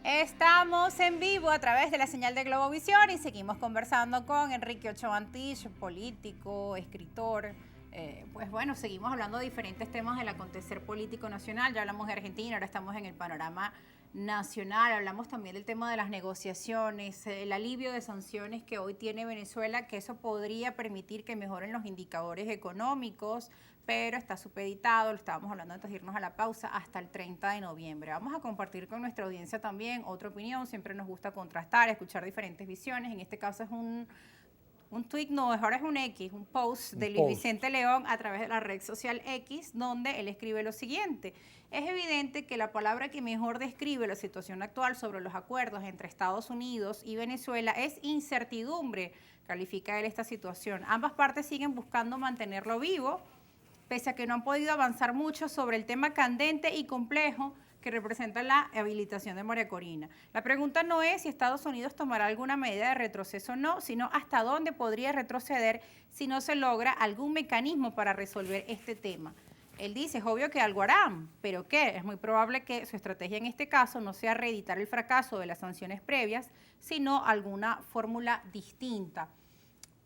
Estamos en vivo a través de la señal de Globovisión y seguimos conversando con Enrique Ochoa Antich, político, escritor. Pues bueno, seguimos hablando de diferentes temas del acontecer político nacional. Ya hablamos de Argentina, ahora estamos en el panorama nacional. Hablamos también del tema de las negociaciones, el alivio de sanciones que hoy tiene Venezuela, que eso podría permitir que mejoren los indicadores económicos, pero está supeditado, lo estábamos hablando antes de irnos a la pausa, hasta el 30 de noviembre. Vamos a compartir con nuestra audiencia también otra opinión, siempre nos gusta contrastar, escuchar diferentes visiones. En este caso es un tweet, no, ahora es un X, un post de Luis Vicente León a través de la red social X, donde él escribe lo siguiente: es evidente que la palabra que mejor describe la situación actual sobre los acuerdos entre Estados Unidos y Venezuela es incertidumbre, califica él esta situación. Ambas partes siguen buscando mantenerlo vivo, pese a que no han podido avanzar mucho sobre el tema candente y complejo que representa la habilitación de María Corina. La pregunta no es si Estados Unidos tomará alguna medida de retroceso o no, sino hasta dónde podría retroceder si no se logra algún mecanismo para resolver este tema. Él dice, es obvio que algo harán, pero ¿qué? Es muy probable que su estrategia en este caso no sea reeditar el fracaso de las sanciones previas, sino alguna fórmula distinta.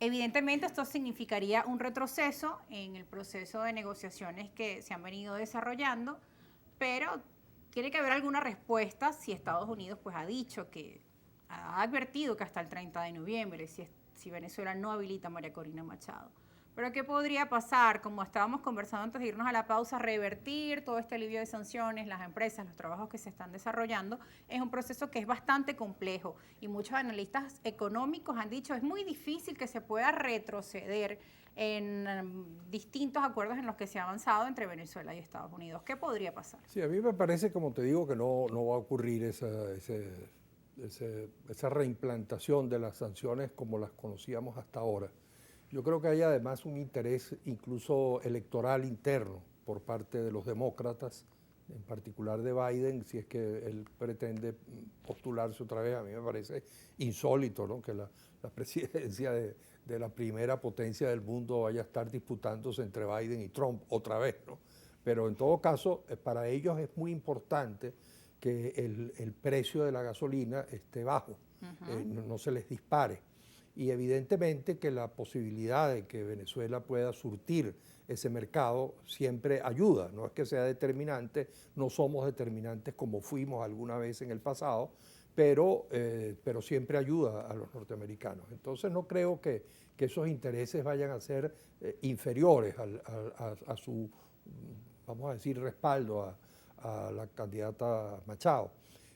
Evidentemente esto significaría un retroceso en el proceso de negociaciones que se han venido desarrollando, pero tiene que haber alguna respuesta si Estados Unidos pues ha dicho que, ha advertido que hasta el 30 de noviembre, si Venezuela no habilita a María Corina Machado. Pero ¿qué podría pasar? Como estábamos conversando antes de irnos a la pausa, revertir todo este alivio de sanciones, las empresas, los trabajos que se están desarrollando, es un proceso que es bastante complejo y muchos analistas económicos han dicho es muy difícil que se pueda retroceder en distintos acuerdos en los que se ha avanzado entre Venezuela y Estados Unidos. ¿Qué podría pasar? Sí, a mí me parece, como te digo, que no va a ocurrir esa reimplantación de las sanciones como las conocíamos hasta ahora. Yo creo que hay además un interés incluso electoral interno por parte de los demócratas, en particular de Biden, si es que él pretende postularse otra vez. A mí me parece insólito, ¿no?, que la presidencia de la primera potencia del mundo vaya a estar disputándose entre Biden y Trump otra vez, ¿no? Pero en todo caso, para ellos es muy importante que el precio de la gasolina esté bajo, no se les dispare. Y evidentemente que la posibilidad de que Venezuela pueda surtir ese mercado siempre ayuda. No es que sea determinante, no somos determinantes como fuimos alguna vez en el pasado, pero siempre ayuda a los norteamericanos. Entonces no creo que esos intereses vayan a ser inferiores a su, vamos a decir, respaldo a la candidata Machado.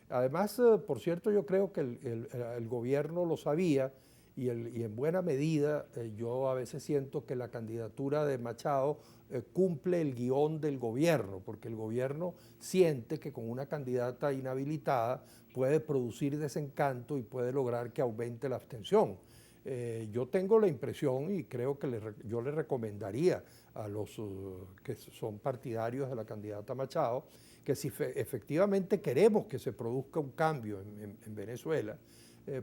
Además, por cierto, yo creo que el gobierno lo sabía y en buena medida yo a veces siento que la candidatura de Machado cumple el guión del gobierno, porque el gobierno siente que con una candidata inhabilitada puede producir desencanto y puede lograr que aumente la abstención. Yo tengo la impresión y creo que yo le recomendaría a los que son partidarios de la candidata Machado que si efectivamente queremos que se produzca un cambio en Venezuela,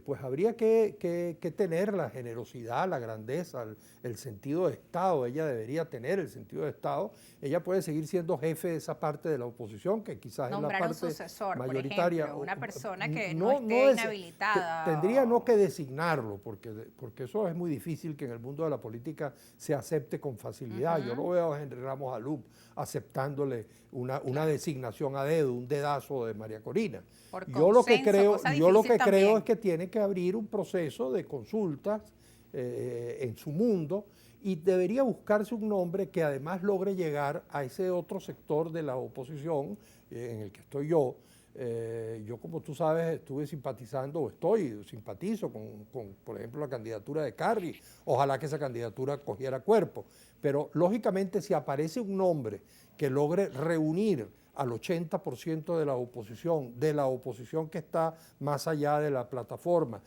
pues habría que tener la generosidad, la grandeza, el sentido de Estado. Ella debería tener el sentido de Estado. Ella puede seguir siendo jefe de esa parte de la oposición, que quizás es la parte un sucesor, mayoritaria. por ejemplo, una persona que no esté inhabilitada. Tendría no que designarlo, porque eso es muy difícil que en el mundo de la política se acepte con facilidad. Yo no veo a Henry Ramos Alup aceptándole una designación a dedo, un dedazo de María Corina. Yo lo que creo es que tiene que abrir un proceso de consultas en su mundo y debería buscarse un nombre que además logre llegar a ese otro sector de la oposición en el que estoy yo. Yo, como tú sabes, simpatizo con, por ejemplo, la candidatura de Carri. Ojalá que esa candidatura cogiera cuerpo. Pero, lógicamente, si aparece un nombre que logre reunir al 80% de la oposición que está más allá de la plataforma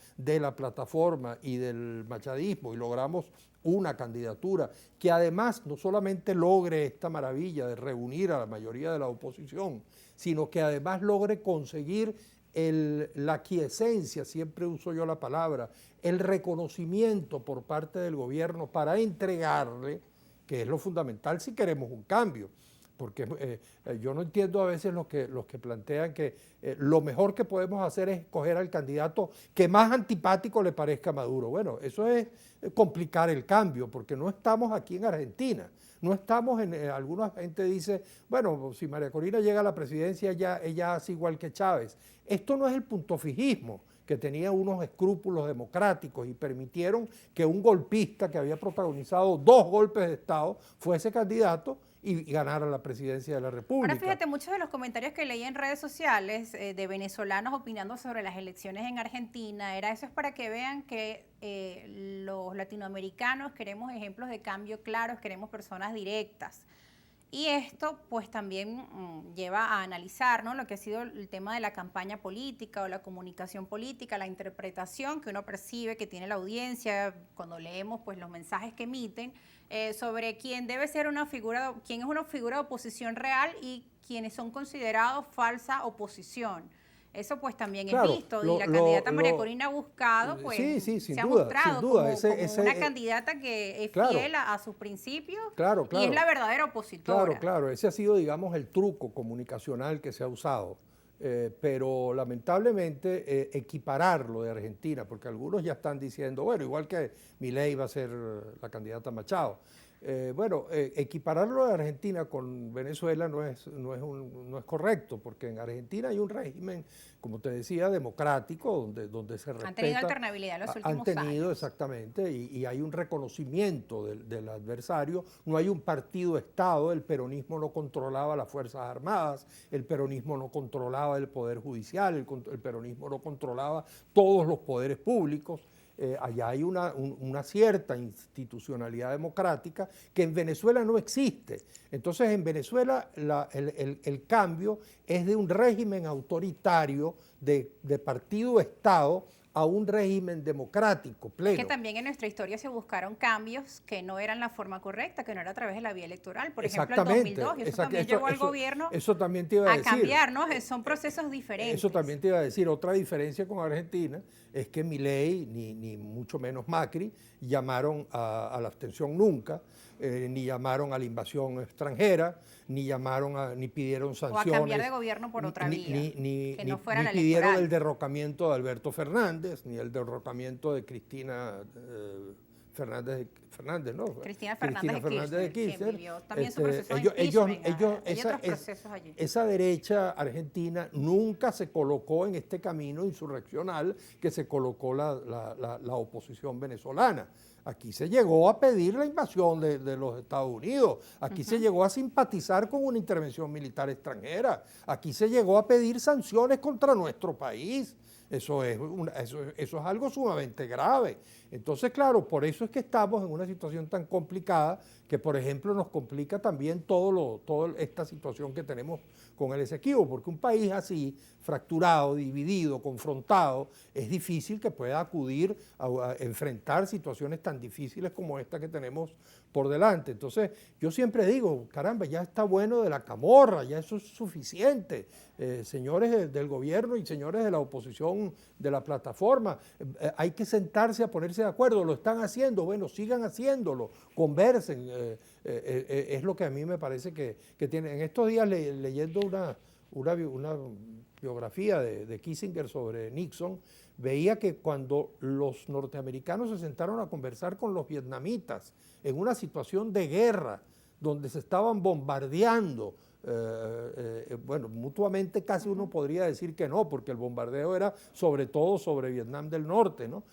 y del machadismo, y logramos una candidatura que además no solamente logre esta maravilla de reunir a la mayoría de la oposición, sino que además logre conseguir la quiesencia, siempre uso yo la palabra, el reconocimiento por parte del gobierno para entregarle, que es lo fundamental si queremos un cambio. porque yo no entiendo a veces los que plantean que lo mejor que podemos hacer es escoger al candidato que más antipático le parezca a Maduro. Bueno, eso es complicar el cambio, porque no estamos aquí en Argentina, no estamos alguna gente dice, bueno, si María Corina llega a la presidencia, ella hace igual que Chávez. Esto no es el puntofijismo, que tenía unos escrúpulos democráticos y permitieron que un golpista que había protagonizado 2 golpes de Estado fuese candidato y ganara la presidencia de la República. Ahora fíjate, muchos de los comentarios que leí en redes sociales de venezolanos opinando sobre las elecciones en Argentina, eso es para que vean que los latinoamericanos queremos ejemplos de cambio claros, queremos personas directas. Y esto pues también lleva a analizar, ¿no?, lo que ha sido el tema de la campaña política o la comunicación política, la interpretación que uno percibe que tiene la audiencia cuando leemos pues los mensajes que emiten sobre quién debe ser quién es una figura de oposición real y quienes son considerados falsa oposición. Eso pues también es visto y la candidata María Corina ha buscado, pues se ha mostrado como una candidata que es fiel a sus principios y es la verdadera opositora. Claro, ese ha sido, digamos, el truco comunicacional que se ha usado. Pero lamentablemente equiparar lo de Argentina, porque algunos ya están diciendo, bueno, igual que Milei va a ser la candidata Machado. Equipararlo de Argentina con Venezuela no es correcto, porque en Argentina hay un régimen, como te decía, democrático, donde se respeta. Han tenido alternabilidad en los últimos años. Han tenido, exactamente, y hay un reconocimiento del adversario. No hay un partido-estado, el peronismo no controlaba las Fuerzas Armadas, el peronismo no controlaba el Poder Judicial, el peronismo no controlaba todos los poderes públicos. Allá hay una cierta institucionalidad democrática que en Venezuela no existe. Entonces en Venezuela el cambio es de un régimen autoritario de partido-estado a un régimen democrático pleno. Que también en nuestra historia se buscaron cambios que no eran la forma correcta, que no era a través de la vía electoral. Por ejemplo, en 2002, y eso también llegó al gobierno también te iba a cambiar, ¿no? Son procesos diferentes. Eso también te iba a decir. Otra diferencia con Argentina es que Milei, ni mucho menos Macri, llamaron a la abstención nunca, ni llamaron a la invasión extranjera, ni pidieron sanciones. O a cambiar de gobierno por otra vía, que no fuera la electoral. Ni pidieron el derrocamiento de Alberto Fernández, ni el derrocamiento de Cristina Fernández, ¿no? Cristina Fernández de Kirchner, que vivió también su proceso de otros procesos allí. Esa derecha argentina nunca se colocó en este camino insurreccional que se colocó la oposición venezolana. Aquí se llegó a pedir la invasión de los Estados Unidos, aquí se llegó a simpatizar con una intervención militar extranjera, aquí se llegó a pedir sanciones contra nuestro país. Eso es algo sumamente grave. Entonces, claro, por eso es que estamos en una situación tan complicada que, por ejemplo, nos complica también toda esta situación que tenemos con el Esequibo, porque un país así, fracturado, dividido, confrontado, es difícil que pueda acudir a enfrentar situaciones tan difíciles como esta que tenemos por delante. Entonces, yo siempre digo, caramba, ya está bueno de la camorra, ya eso es suficiente. Señores del gobierno y señores de la oposición de la plataforma, hay que sentarse a ponerse de acuerdo, lo están haciendo, bueno, sigan haciéndolo, conversen, es lo que a mí me parece que tiene. En estos días leyendo una biografía de Kissinger sobre Nixon, veía que cuando los norteamericanos se sentaron a conversar con los vietnamitas en una situación de guerra, donde se estaban bombardeando, bueno, mutuamente casi uno podría decir que no, porque el bombardeo era sobre todo sobre Vietnam del Norte, ¿no?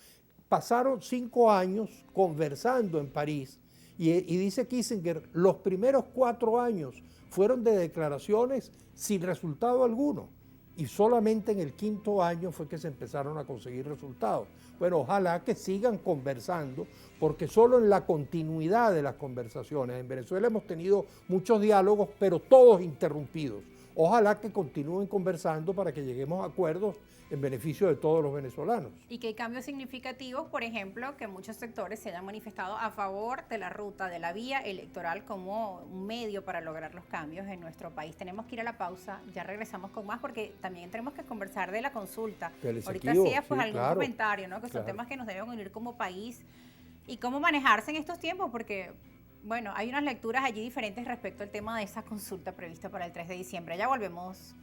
Pasaron 5 años conversando en París y dice Kissinger, los primeros 4 años fueron de declaraciones sin resultado alguno y solamente en el 5.º año fue que se empezaron a conseguir resultados. Bueno, ojalá que sigan conversando, porque solo en la continuidad de las conversaciones, en Venezuela hemos tenido muchos diálogos, pero todos interrumpidos. Ojalá que continúen conversando para que lleguemos a acuerdos en beneficio de todos los venezolanos. Y que hay cambios significativos, por ejemplo, que muchos sectores se hayan manifestado a favor de la ruta, de la vía electoral como un medio para lograr los cambios en nuestro país. Tenemos que ir a la pausa, ya regresamos con más porque también tenemos que conversar de la consulta. Ahorita hacías pues algún comentario, ¿no? Que son temas que nos deben unir como país y cómo manejarse en estos tiempos, porque bueno, hay unas lecturas allí diferentes respecto al tema de esa consulta prevista para el 3 de diciembre. Ya volvemos.